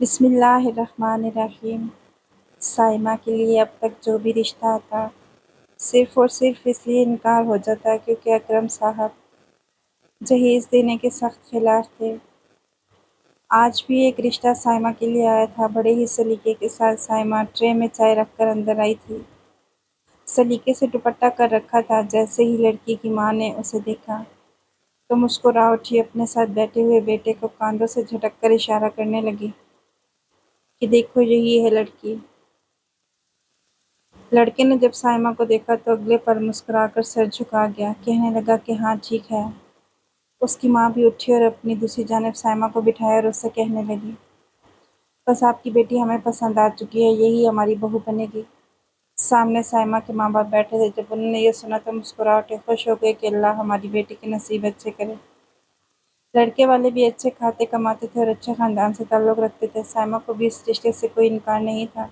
بسم اللہ الرحمن الرحیم۔ سائمہ کے لیے اب تک جو بھی رشتہ آتا صرف اور صرف اس لیے انکار ہو جاتا کیونکہ اکرم صاحب جہیز دینے کے سخت خلاف تھے۔ آج بھی ایک رشتہ سائمہ کے لیے آیا تھا۔ بڑے ہی سلیقے کے ساتھ سائمہ ٹرے میں چائے رکھ کر اندر آئی تھی۔ سلیقے سے دوپٹہ کر رکھا تھا۔ جیسے ہی لڑکی کی ماں نے اسے دیکھا تو مسکرا اٹھی، اپنے ساتھ بیٹھے ہوئے بیٹے کو کاندھوں سے جھٹک کر اشارہ کرنے لگی کہ دیکھو یہی ہے لڑکی۔ لڑکے نے جب سائمہ کو دیکھا تو اگلے پل مسکرا کر سر جھکا گیا، کہنے لگا کہ ہاں ٹھیک ہے۔ اس کی ماں بھی اٹھی اور اپنی دوسری جانب سائمہ کو بٹھایا اور اس سے کہنے لگی، بس آپ کی بیٹی ہمیں پسند آ چکی ہے، یہی ہماری بہو بنے گی۔ سامنے سائمہ کے ماں باپ بیٹھے تھے۔ جب انہوں نے یہ سنا تو مسکرا اٹھے، خوش ہو گئے کہ اللہ ہماری بیٹی کے نصیب اچھے کرے۔ لڑکے والے بھی اچھے کھاتے کماتے تھے اور اچھے خاندان سے تعلق رکھتے تھے۔ سائمہ کو بھی اس رشتے سے کوئی انکار نہیں تھا۔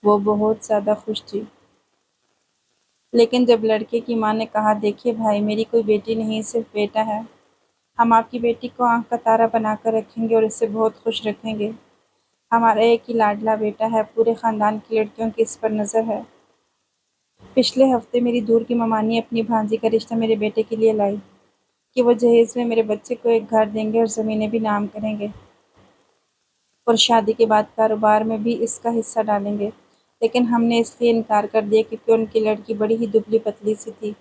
وہ بہت زیادہ خوش تھی۔ لیکن جب لڑکے کی ماں نے کہا، دیکھیے بھائی، میری کوئی بیٹی نہیں صرف بیٹا ہے، ہم آپ کی بیٹی کو آنکھ کا تارا بنا کر رکھیں گے اور اسے بہت خوش رکھیں گے۔ ہمارا ایک ہی لاڈلا بیٹا ہے، پورے خاندان کی لڑکیوں کی اس پر نظر ہے۔ پچھلے ہفتے میری دور کی ممانی اپنی بھانجی کا رشتہ میرے بیٹے کے لیے لائی کہ وہ جہیز میں میرے بچے کو ایک گھر دیں گے اور زمینیں بھی نام کریں گے اور شادی کے بعد کاروبار میں بھی اس کا حصہ ڈالیں گے۔ لیکن ہم نے اس لیے انکار کر دیا کیونکہ ان کی لڑکی بڑی ہی دبلی پتلی سی تھی،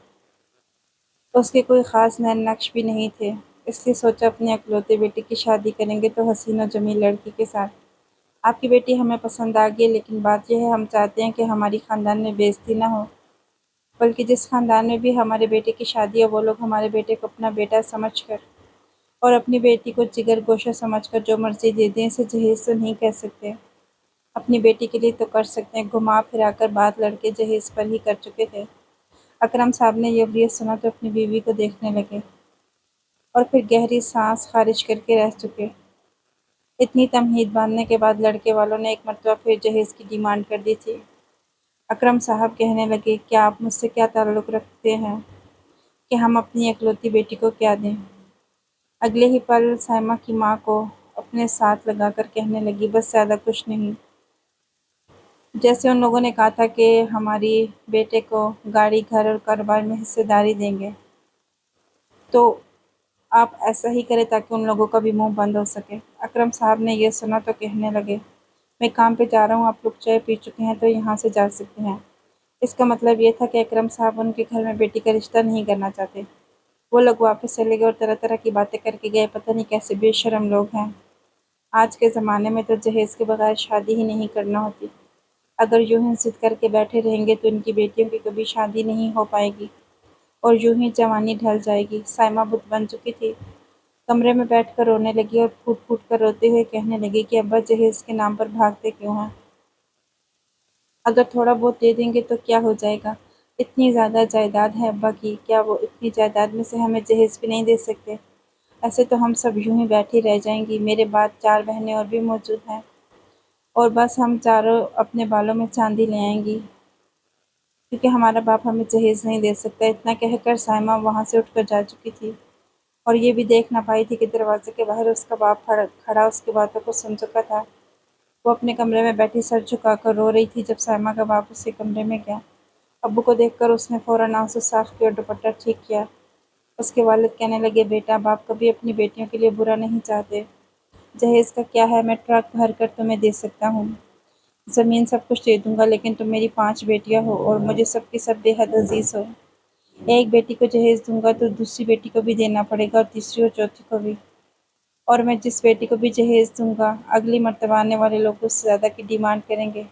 اس کے کوئی خاص نین نقش بھی نہیں تھے۔ اس لیے سوچا اپنے اکلوتے بیٹے کی شادی کریں گے تو حسین و جمیل لڑکی کے ساتھ۔ آپ کی بیٹی ہمیں پسند آ گئی، لیکن بات یہ ہے ہم چاہتے ہیں کہ ہماری خاندان میں بے عزتی نہ ہو، بلکہ جس خاندان میں بھی ہمارے بیٹے کی شادی ہے وہ لوگ ہمارے بیٹے کو اپنا بیٹا سمجھ کر اور اپنی بیٹی کو جگر گوشہ سمجھ کر جو مرضی دے دیں۔ اسے جہیز تو نہیں کہہ سکتے، اپنی بیٹی کے لیے تو کر سکتے ہیں۔ گھما پھرا کر بات لڑکے جہیز پر ہی کر چکے تھے۔ اکرم صاحب نے یہ وریت سنا تو اپنی بیوی کو دیکھنے لگے اور پھر گہری سانس خارج کر کے رہ چکے۔ اتنی تمہید باندھنے کے بعد لڑکے والوں نے ایک مرتبہ پھر جہیز کی ڈیمانڈ کر دی تھی۔ اکرم صاحب کہنے لگے، کیا آپ مجھ سے کیا تعلق رکھتے ہیں کہ ہم اپنی اکلوتی بیٹی کو کیا دیں؟ اگلے ہی پل سائمہ کی ماں کو اپنے ساتھ لگا کر کہنے لگی، بس زیادہ کچھ نہیں۔ جیسے ان لوگوں نے کہا تھا کہ ہماری بیٹے کو گاڑی، گھر اور کاروبار میں حصہ داری دیں گے، تو آپ ایسا ہی کریں تاکہ ان لوگوں کا بھی منہ بند ہو سکے۔ اکرم صاحب نے یہ سنا تو کہنے لگے، میں کام پہ جا رہا ہوں، آپ لوگ چائے پی چکے ہیں تو یہاں سے جا سکتے ہیں۔ اس کا مطلب یہ تھا کہ اکرم صاحب ان کے گھر میں بیٹی کا رشتہ نہیں کرنا چاہتے۔ وہ لوگ واپس چلے گئے اور طرح طرح کی باتیں کر کے گئے۔ پتہ نہیں کیسے بے شرم لوگ ہیں۔ آج کے زمانے میں تو جہیز کے بغیر شادی ہی نہیں کرنا ہوتی۔ اگر یوں ہی ضد کر کے بیٹھے رہیں گے تو ان کی بیٹیوں کی کبھی شادی نہیں ہو پائے گی اور یوں ہی جوانی ڈھل جائے گی۔ سائمہ بت بن چکی تھی، کمرے میں بیٹھ کر رونے لگی اور پھوٹ پھوٹ کر روتے ہوئے کہنے لگی کہ ابا جہیز کے نام پر بھاگتے کیوں ہیں؟ اگر تھوڑا بہت دے دیں گے تو کیا ہو جائے گا؟ اتنی زیادہ جائیداد ہے ابا کی، کیا وہ اتنی جائیداد میں سے ہمیں جہیز بھی نہیں دے سکتے؟ ایسے تو ہم سب یوں ہی بیٹھی رہ جائیں گی۔ میرے بعد 4 بہنیں اور بھی موجود ہیں اور بس ہم چاروں اپنے بالوں میں چاندی لے آئیں گی کیونکہ ہمارا باپ ہمیں جہیز نہیں دے سکتا۔ اتنا کہہ کر سائمہ وہاں سے اٹھ کر جا چکی تھی اور یہ بھی دیکھ نہ پائی تھی کہ دروازے کے باہر اس کا باپ کھڑا اس کی باتوں کو سن چکا تھا۔ وہ اپنے کمرے میں بیٹھی سر جھکا کر رو رہی تھی جب سائمہ کا باپ اس کے کمرے میں گیا۔ ابو کو دیکھ کر اس نے فوراً آنسو صاف کیے اور دوپٹہ ٹھیک کیا۔ اس کے والد کہنے لگے، بیٹا، باپ کبھی اپنی بیٹیوں کے لیے برا نہیں چاہتے۔ جہیز کا کیا ہے، میں ٹرک بھر کر تمہیں دے سکتا ہوں، زمین سب کچھ دے دوں گا، لیکن تم میری 5 بیٹیاں ہو اور مجھے سب کی سب بے حد عزیز ہو۔ ایک بیٹی کو جہیز دوں گا تو دوسری بیٹی کو بھی دینا پڑے گا اور تیسری اور چوتھی کو بھی، اور میں جس بیٹی کو بھی جہیز دوں گا اگلی مرتبہ آنے والے لوگ اس سے زیادہ کی ڈیمانڈ کریں گے۔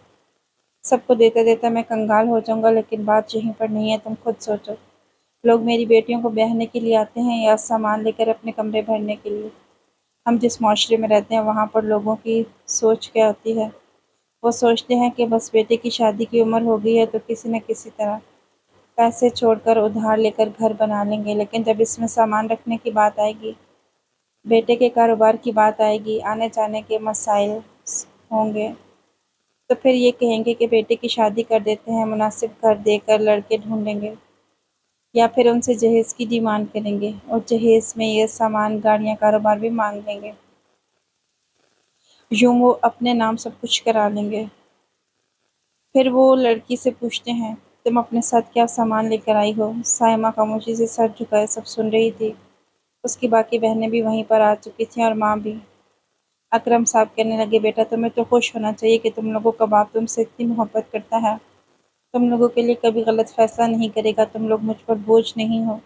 سب کو دیتا دیتا میں کنگال ہو جاؤں گا۔ لیکن بات یہیں پر نہیں ہے، تم خود سوچو، لوگ میری بیٹیوں کو بیاہنے کے لیے آتے ہیں یا سامان لے کر اپنے کمرے بھرنے کے لیے؟ ہم جس معاشرے میں رہتے ہیں وہاں پر لوگوں کی سوچ کیا ہوتی ہے؟ وہ سوچتے ہیں کہ بس بیٹے کی شادی کی عمر ہو گئی ہے تو کسی نہ کسی طرح پیسے چھوڑ کر ادھار لے کر گھر بنا لیں گے، لیکن جب اس میں سامان رکھنے کی بات آئے گی، بیٹے کے کاروبار کی بات آئے گی، آنے جانے کے مسائل ہوں گے، تو پھر یہ کہیں گے کہ بیٹے کی شادی کر دیتے ہیں، مناسب گھر دے کر لڑکے ڈھونڈیں گے، یا پھر ان سے جہیز کی ڈیمانڈ کریں گے اور جہیز میں یہ سامان، گاڑیاں، کاروبار بھی مانگ لیں گے۔ یوں وہ اپنے نام سب کچھ کرا لیں گے۔ پھر وہ لڑکی سے پوچھتے ہیں، تم اپنے ساتھ کیا سامان لے کر آئی ہو؟ سائمہ خاموشی سے سر جھکائے سب سن رہی تھی۔ اس کی باقی بہنیں بھی وہیں پر آ چکی تھیں اور ماں بھی۔ اکرم صاحب کہنے لگے، بیٹا تمہیں تو خوش ہونا چاہیے کہ تم لوگوں کا باپ تم سے اتنی محبت کرتا ہے۔ تم لوگوں کے لیے کبھی غلط فیصلہ نہیں کرے گا، تم لوگ مجھ پر بوجھ نہیں ہو۔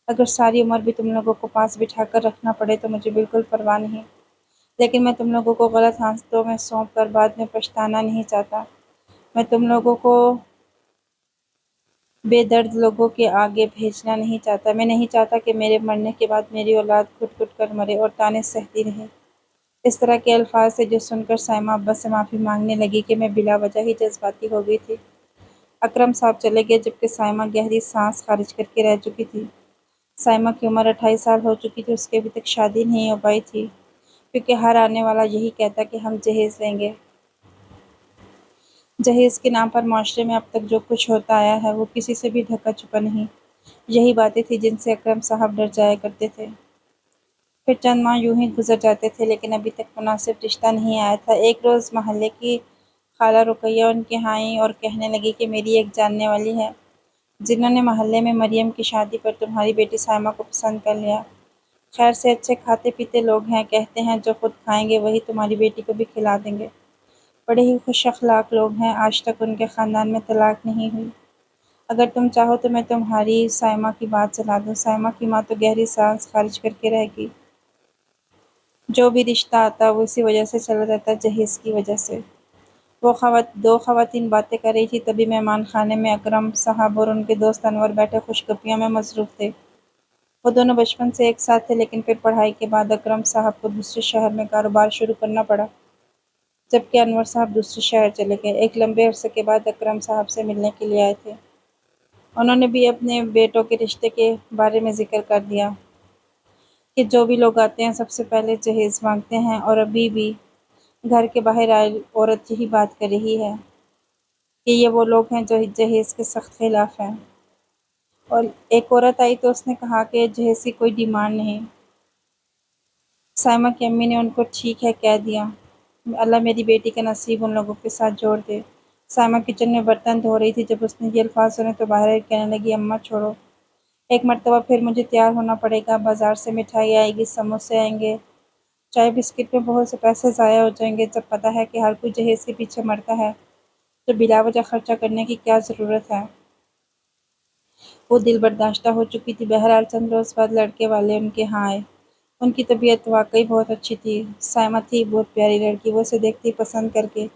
اگر ساری عمر بھی تم لوگوں کو پاس بٹھا کر رکھنا پڑے تو مجھے بالکل پرواہ نہیں، لیکن میں تم لوگوں کو غلط ہاتھوں میں سونپ کر بعد میں پچھتانا نہیں چاہتا۔ میں تم لوگوں کو بے درد لوگوں کے آگے بھیجنا نہیں چاہتا۔ میں نہیں چاہتا کہ میرے مرنے کے بعد میری اولاد گھٹ گھٹ کر مرے اور طعنے سہتی رہے۔ اس طرح کے الفاظ سے جو سن کر سائمہ ابا سے معافی مانگنے لگی کہ میں بلا وجہ ہی جذباتی ہو گئی تھی۔ اکرم صاحب چلے گئے جبکہ سائمہ گہری سانس خارج کر کے رہ چکی تھی۔ سائمہ کی عمر 28 سال ہو چکی تھی، اس کی ابھی تک شادی نہیں ہو پائی تھی، کیونکہ ہر آنے والا یہی کہتا کہ ہم جہیز لیں گے۔ جہیز کے نام پر معاشرے میں اب تک جو کچھ ہوتا آیا ہے وہ کسی سے بھی ڈھکا چھپا نہیں۔ یہی باتیں تھیں جن سے اکرم صاحب ڈر جایا کرتے تھے۔ پھر چند ماہ یوں ہی گزر جاتے تھے لیکن ابھی تک مناسب رشتہ نہیں آیا تھا۔ ایک روز محلے کی خالہ رقیہ ان کے یہاں آئیں اور کہنے لگی کہ میری ایک جاننے والی ہے جنہوں نے محلے میں مریم کی شادی پر تمہاری بیٹی سائمہ کو پسند کر لیا۔ خیر سے اچھے کھاتے پیتے لوگ ہیں، کہتے ہیں جو خود کھائیں گے وہی تمہاری بیٹی کو بھی کھلا دیں گے۔ بڑے ہی خوش اخلاق لوگ ہیں، آج تک ان کے خاندان میں طلاق نہیں ہوئی۔ اگر تم چاہو تو میں تمہاری سائمہ کی بات چلا دوں۔ سائمہ کی ماں تو گہری سانس خارج کر کے رہ گئی۔ جو بھی رشتہ آتا وہ اسی وجہ سے چلا جاتا، جہیز کی وجہ سے۔ وہ دو خواتین باتیں کر رہی تھی، تبھی مہمان خانے میں اکرم صاحب اور ان کے دوست انور بیٹھے خوش گپیوں میں مصروف تھے۔ وہ دونوں بچپن سے ایک ساتھ تھے لیکن پھر پڑھائی کے بعد اکرم صاحب کو دوسرے شہر میں کاروبار شروع کرنا پڑا، جبکہ انور صاحب دوسرے شہر چلے گئے۔ ایک لمبے عرصے کے بعد اکرم صاحب سے ملنے کے لیے آئے تھے۔ انہوں نے بھی اپنے بیٹوں کے رشتے کے بارے میں ذکر کر دیا کہ جو بھی لوگ آتے ہیں سب سے پہلے جہیز مانگتے ہیں، اور ابھی بھی گھر کے باہر آئی عورت یہی بات کر رہی ہے کہ یہ وہ لوگ ہیں جو جہیز کے سخت خلاف ہیں۔ اور ایک عورت آئی تو اس نے کہا کہ جہیز کی کوئی ڈیمانڈ نہیں۔ سائمہ کی امی نے ان کو ٹھیک ہے کہہ دیا۔ اللہ میری بیٹی کا نصیب ان لوگوں کے ساتھ جوڑ دے۔ سائمہ کچن میں برتن دھو رہی تھی، جب اس نے یہ الفاظ سنے تو باہر کہنے لگی، اماں چھوڑو، ایک مرتبہ پھر مجھے تیار ہونا پڑے گا، بازار سے مٹھائی آئے گی، سموسے آئیں گے، چائے بسکٹ میں بہت سے پیسے ضائع ہو جائیں گے۔ جب پتہ ہے کہ ہر کوئی جہیز کے پیچھے مرتا ہے تو بلا وجہ خرچہ کرنے کی کیا ضرورت ہے؟ وہ دل برداشتہ ہو چکی تھی۔ بہرحال چند روز بعد لڑکے والے ان کے ہاں آئے۔ ان کی طبیعت واقعی بہت اچھی تھی۔ سائمہ تھی بہت پیاری لڑکی، وہ اسے دیکھتے ہی پسند کر کے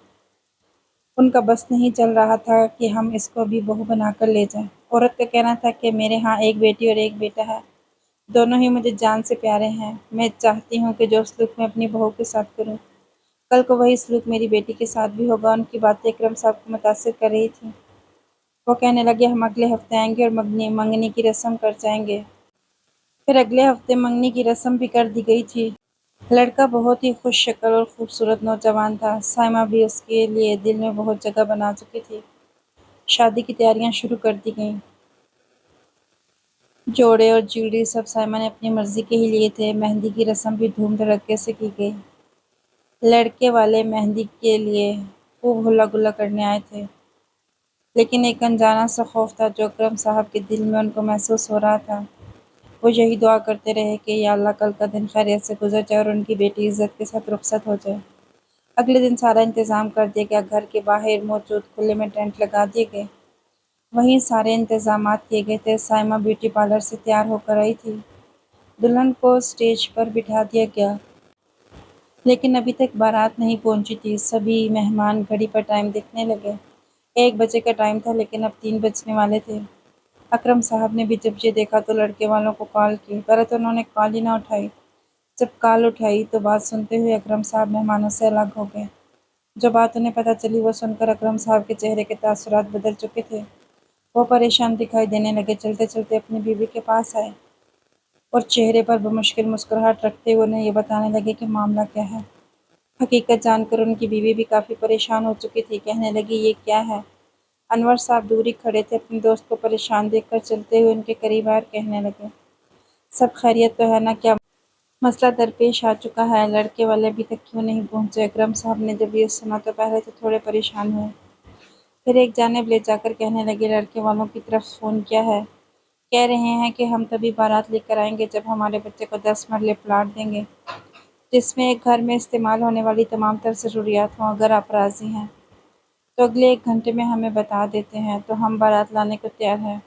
ان کا بس نہیں چل رہا تھا کہ ہم اس کو بھی بہو بنا کر لے جائیں۔ عورت کا کہنا تھا کہ میرے ہاں ایک بیٹی اور ایک بیٹا ہے، دونوں ہی مجھے جان سے پیارے ہیں۔ میں چاہتی ہوں کہ جو سلوک میں اپنی بہو کے ساتھ کروں، کل کو وہی سلوک میری بیٹی کے ساتھ بھی ہوگا۔ ان کی باتیں اکرم صاحب کو متاثر کر رہی تھیں۔ وہ کہنے لگے، ہم اگلے ہفتے آئیں گے اور منگنی کی رسم کر جائیں گے۔ پھر اگلے ہفتے منگنی کی رسم بھی کر دی گئی تھی۔ لڑکا بہت ہی خوش شکل اور خوبصورت نوجوان تھا۔ سائمہ بھی اس کے لیے دل میں بہت جگہ بنا چکی تھی۔ شادی کی تیاریاں شروع کر دی گئیں۔ جوڑے اور جیولری سب سائمہ نے اپنی مرضی کے ہی لیے تھے۔ مہندی کی رسم بھی دھوم دھڑکے سے کی گئی۔ لڑکے والے مہندی کے لیے خوب ہلا گلا کرنے آئے تھے، لیکن ایک انجانا سا خوف تھا جو اکرم صاحب کے دل میں ان کو محسوس ہو رہا تھا۔ وہ یہی دعا کرتے رہے کہ یا اللہ کل کا دن خیریت سے گزر جائے اور ان کی بیٹی عزت کے ساتھ رخصت ہو جائے۔ اگلے دن سارا انتظام کر دیا گیا۔ گھر کے باہر موجود کھلے میں ٹینٹ لگا دیے گئے، وہیں سارے انتظامات کیے گئے تھے۔ سائمہ بیوٹی پارلر سے تیار ہو کر آئی تھی۔ دلہن کو اسٹیج پر بٹھا دیا گیا، لیکن ابھی تک بارات نہیں پہنچی تھی۔ سبھی مہمان گھڑی پر ٹائم دیکھنے لگے۔ 1 بجے کا ٹائم تھا لیکن اب 3 بجنے والے تھے۔ اکرم صاحب نے بھی جب یہ دیکھا تو لڑکے والوں کو کال کی۔ پہلے تو انہوں نے کال ہی نہ اٹھائی۔ جب کال اٹھائی تو بات سنتے ہوئے اکرم صاحب مہمانوں سے الگ ہو گئے۔ جو بات انہیں پتہ چلی وہ سن کر اکرم صاحب کے چہرے کے تاثرات بدل چکے تھے۔ وہ پریشان دکھائی دینے لگے۔ چلتے چلتے اپنی بیوی کے پاس آئے اور چہرے پر بمشکل مسکراہٹ رکھتے ہوئے انہیں یہ بتانے لگے کہ معاملہ کیا ہے۔ حقیقت جان کر ان کی بیوی بھی کافی پریشان ہو چکی تھی۔ کہنے لگی، یہ کیا ہے؟ انور صاحب دور ہی کھڑے تھے۔ اپنے دوست کو پریشان دیکھ کر چلتے ہوئے ان کے قریب آئے اور کہنے لگے، سب خیریت تو ہے نا؟ کیا مسئلہ درپیش آ چکا ہے، لڑکے والے ابھی تک کیوں نہیں پہنچے؟ اکرم صاحب نے جب یہ سنا تو پہلے تو تھوڑے پریشان ہوئے، پھر ایک جانب لے جا کر کہنے لگے لڑکے والوں کی طرف فون کیا ہے؟ کہہ رہے ہیں کہ ہم تبھی بارات لے کر آئیں گے جب ہمارے بچے کو 10 مرلے پلاٹ دیں گے جس میں ایک گھر میں استعمال ہونے والی تمام تر ضروریات ہوں۔ اگر آپ راضی ہیں تو اگلے 1 گھنٹے میں ہمیں بتا دیتے ہیں تو ہم بارات لانے کو تیار ہیں،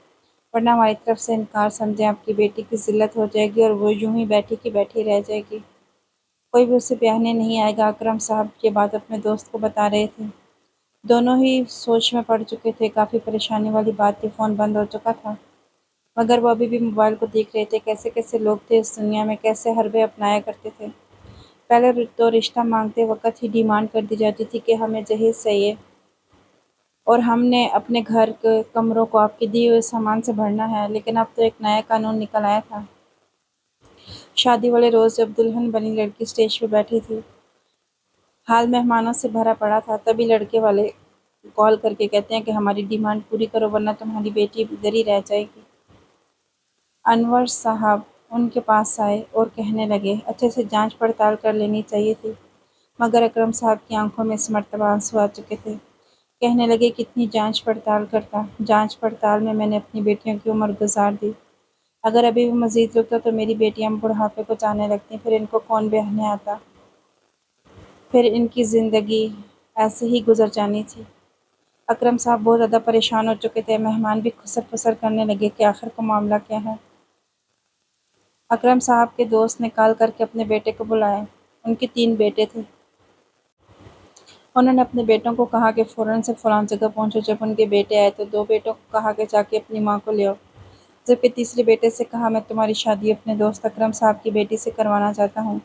ورنہ ہماری طرف سے انکار سمجھیں آپ کی بیٹی کی ذلت ہو جائے گی اور وہ یوں ہی بیٹھی کی بیٹھی رہ جائے گی، کوئی بھی اسے بیاہنے نہیں آئے گا۔ اکرم صاحب یہ بات اپنے دوست کو بتا رہے تھے، دونوں ہی سوچ میں پڑ چکے تھے، کافی پریشانی والی بات تھی، فون بند ہو چکا تھا مگر وہ ابھی بھی موبائل کو دیکھ رہے تھے۔ کیسے کیسے لوگ تھے اس دنیا میں، کیسے حربے اپنایا کرتے تھے۔ پہلے تو رشتہ مانگتے وقت ہی ڈیمانڈ کر دی جاتی تھی کہ ہمیں جہیز چاہیے اور ہم نے اپنے گھر کے کمروں کو آپ کے دیے ہوئے سامان سے بھرنا ہے، لیکن اب تو ایک نیا قانون نکل آیا تھا۔ شادی والے روز جب دلہن بنی لڑکی اسٹیج پہ بیٹھی تھی، ہال مہمانوں سے بھرا پڑا تھا، تبھی لڑکے والے کال کر کے کہتے ہیں کہ ہماری ڈیمانڈ پوری کرو ورنہ تمہاری بیٹی ادھر ہی رہ جائے گی۔ انور صاحب ان کے پاس آئے اور کہنے لگے اچھے سے جانچ پڑتال کر لینی چاہیے تھی، مگر اکرم صاحب کی آنکھوں میں اس مرتبہ آنسو آ چکے تھے۔ کہنے لگے کتنی جانچ پڑتال کرتا، جانچ پڑتال میں نے اپنی بیٹیوں کی عمر گزار دی، اگر ابھی بھی مزید رکتا تو میری بیٹیاں بڑھاپے کو جانے لگتی، پھر ان کو کون بیاہنے آتا، پھر ان کی زندگی ایسے ہی گزر جانی تھی۔ اکرم صاحب بہت زیادہ پریشان ہو چکے تھے، مہمان بھی خسر پسر کرنے لگے کہ آخر کا معاملہ کیا ہے۔ اکرم صاحب کے دوست نے کال کر کے اپنے بیٹے کو بلایا، ان کے 3 بیٹے تھے۔ انہوں نے اپنے بیٹوں کو کہا کہ فوراً سے فلاں جگہ پہنچو۔ جب ان کے بیٹے آئے تو 2 بیٹوں کو کہا کہ جا کے اپنی ماں کو لے آؤ، جبکہ تیسرے بیٹے سے کہا میں تمہاری شادی اپنے دوست اکرم صاحب کی بیٹی سے کروانا چاہتا ہوں،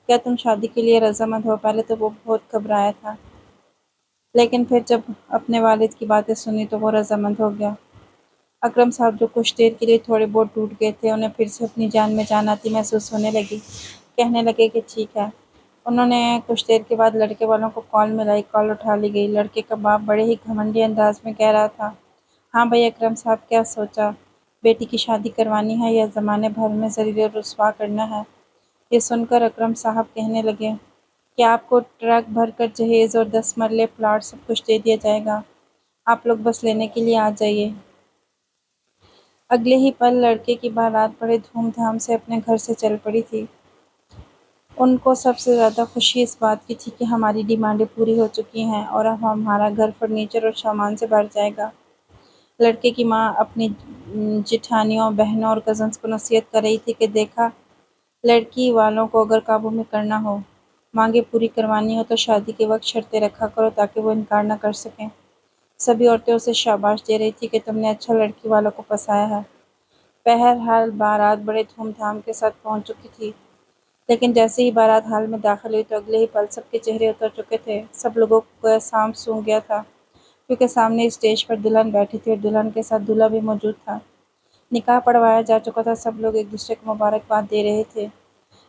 کیا تم شادی کے لیے رضامند ہو؟ پہلے تو وہ بہت گھبرایا تھا، لیکن پھر جب اپنے والد کی باتیں سنی تو وہ رضامند ہو گیا۔ اکرم صاحب جو کچھ دیر کے لیے تھوڑے بہت ٹوٹ گئے تھے، انہیں پھر سے اپنی جان میں جان آتی محسوس ہونے لگی، کہنے لگے کہ ٹھیک ہے۔ انہوں نے کچھ دیر کے بعد لڑکے والوں کو کال ملائی، کال اٹھا لی گئی۔ لڑکے کا باپ بڑے ہی گھمنڈی انداز میں کہہ رہا تھا ہاں بھائی اکرم صاحب، کیا سوچا، بیٹی کی شادی کروانی ہے یا زمانے بھر میں ذلیل و رسوا کرنا ہے؟ یہ سن کر اکرم صاحب کہنے لگے کہ آپ کو ٹرک بھر کر جہیز اور 10 مرلے پلاٹ سب کچھ دے دیا جائے گا، آپ لوگ بس لینے کے لیے آ جائیے۔ اگلے ہی پل لڑکے کی بارات بڑے دھوم دھام سے اپنے گھر سے چل پڑی تھی۔ ان کو سب سے زیادہ خوشی اس بات کی تھی کہ ہماری ڈیمانڈیں پوری ہو چکی ہیں اور اب ہمارا گھر فرنیچر اور سامان سے بھر جائے گا۔ لڑکے کی ماں اپنی جٹھانیوں، بہنوں اور کزنس کو نصیحت کر رہی تھی کہ دیکھا، لڑکی والوں کو اگر قابو میں کرنا ہو، مانگیں پوری کروانی ہو تو شادی کے وقت شرطیں رکھا کرو تاکہ وہ انکار نہ کر سکیں۔ سبھی عورتیں اسے شاباش دے رہی تھی کہ تم نے اچھا لڑکی والوں کو پسایا ہے۔ بہرحال بارات بڑے دھوم دھام کے ساتھ پہنچ چکی تھی، لیکن جیسے ہی بارات ہال میں داخل ہوئی تو اگلے ہی پل سب کے چہرے اتر چکے تھے۔ سب لوگوں کو سانپ سونگھ گیا تھا، کیونکہ سامنے اسٹیج پر دلہن بیٹھی تھی اور دلہن کے ساتھ دولہا بھی موجود تھا۔ نکاح پڑھوایا جا چکا تھا، سب لوگ ایک دوسرے کو مبارکباد دے رہے تھے۔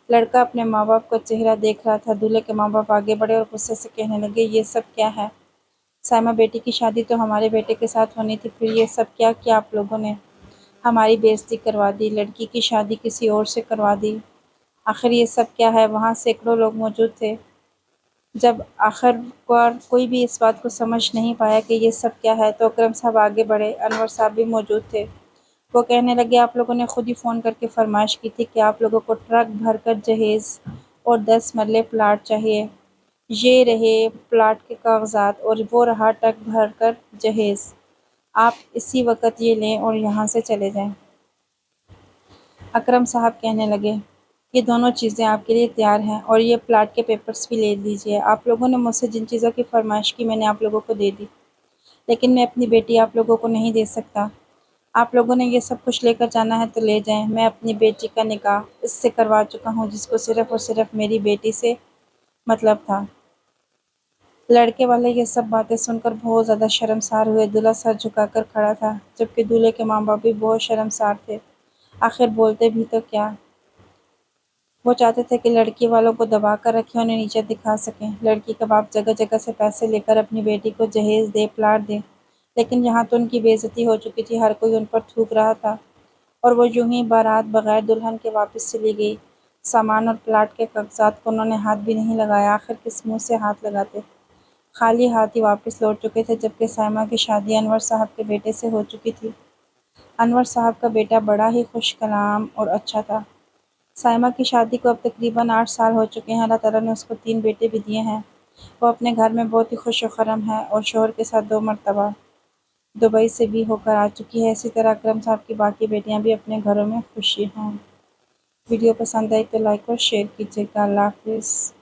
لڑکا اپنے ماں باپ کا چہرہ دیکھ رہا تھا۔ دولہے کے ماں باپ آگے بڑھے اور غصے سے کہنے لگے یہ سب کیا ہے؟ سائمہ بیٹی کی شادی تو ہمارے بیٹے کے ساتھ ہونی تھی، پھر یہ سب کیا کیا آپ لوگوں نے؟ ہماری بے عزتی کروا دی، لڑکی کی شادی کسی اور سے کروا دی، آخر یہ سب کیا ہے؟ وہاں سینکڑوں لوگ موجود تھے۔ جب آخر کار کوئی بھی اس بات کو سمجھ نہیں پایا کہ یہ سب کیا ہے تو اکرم صاحب آگے بڑھے، انور صاحب بھی موجود تھے۔ وہ کہنے لگے آپ لوگوں نے خود ہی فون کر کے فرمائش کی تھی کہ آپ لوگوں کو ٹرک بھر کر جہیز اور 10 مرلے پلاٹ چاہیے، یہ رہے پلاٹ کے کاغذات اور وہ رہا ٹرک بھر کر جہیز، آپ اسی وقت یہ لیں اور یہاں سے چلے جائیں۔ اکرم صاحب کہنے لگے یہ دونوں چیزیں آپ کے لیے تیار ہیں اور یہ پلاٹ کے پیپرز بھی لے لیجئے، آپ لوگوں نے مجھ سے جن چیزوں کی فرمائش کی میں نے آپ لوگوں کو دے دی، لیکن میں اپنی بیٹی آپ لوگوں کو نہیں دے سکتا۔ آپ لوگوں نے یہ سب کچھ لے کر جانا ہے تو لے جائیں، میں اپنی بیٹی کا نکاح اس سے کروا چکا ہوں جس کو صرف اور صرف میری بیٹی سے مطلب تھا۔ لڑکے والے یہ سب باتیں سن کر بہت زیادہ شرمسار ہوئے۔ دولہا سر جھکا کر کھڑا تھا، جبکہ دولہے کے ماں باپ بھی بہت شرمسار تھے، آخر بولتے بھی تو کیا؟ وہ چاہتے تھے کہ لڑکی والوں کو دبا کر رکھیں، انہیں نیچے دکھا سکیں۔ لڑکی کا باپ جگہ جگہ سے پیسے لے کر اپنی بیٹی کو جہیز دے، پلاٹ دے، لیکن یہاں تو ان کی بے عزتی ہو چکی تھی، ہر کوئی ان پر تھوک رہا تھا اور وہ یوں ہی بارات بغیر دلہن کے واپس چلی گئی۔ سامان اور پلاٹ کے کاغذات کو انہوں نے ہاتھ بھی نہیں لگایا۔ آخر کس منہ سے ہاتھ لگاتے؟ خالی ہاتھ ہی واپس لوٹ چکے تھے، جبکہ سائمہ کی شادی انور صاحب کے بیٹے سے ہو چکی تھی۔ انور صاحب کا بیٹا بڑا ہی خوش کلام اور اچھا تھا۔ سائمہ کی شادی کو اب تقریباً 8 سال ہو چکے ہیں۔ اللہ تعالیٰ نے اس کو 3 بیٹے بھی دیے ہیں۔ وہ اپنے گھر میں بہت ہی خوش و خرم ہے اور شوہر کے ساتھ 2 مرتبہ دبئی سے بھی ہو کر آ چکی ہے۔ اسی طرح اکرم صاحب کی باقی بیٹیاں بھی اپنے گھروں میں خوشی ہیں۔ ویڈیو پسند آئی تو لائک اور شیئر کیجیے گا۔ اللہ حافظ۔